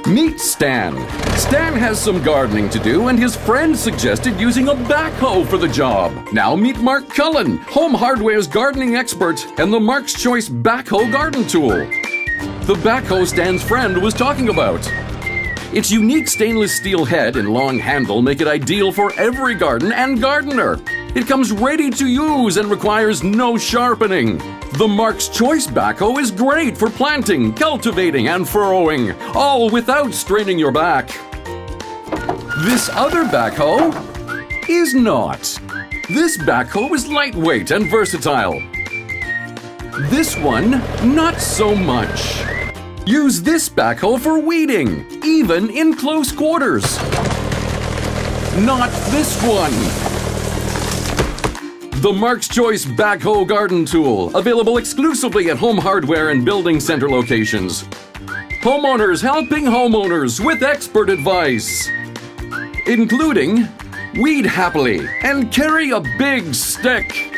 Meet Stan. Stan has some gardening to do, and his friend suggested using a backhoe for the job. Now meet Mark Cullen, Home Hardware's gardening expert and the Mark's Choice Backhoe garden tool. The backhoe Stan's friend was talking about. Its unique stainless steel head and long handle make it ideal for every garden and gardener. It comes ready to use and requires no sharpening. The Mark's Choice backhoe is great for planting, cultivating, and furrowing, all without straining your back. This other backhoe is not. This backhoe is lightweight and versatile. This one, not so much. Use this backhoe for weeding, even in close quarters. Not this one. The Mark's Choice Backhoe Garden Tool, available exclusively at Home Hardware and Building Center locations. Homeowners helping homeowners with expert advice, including weed happily and carry a big stick.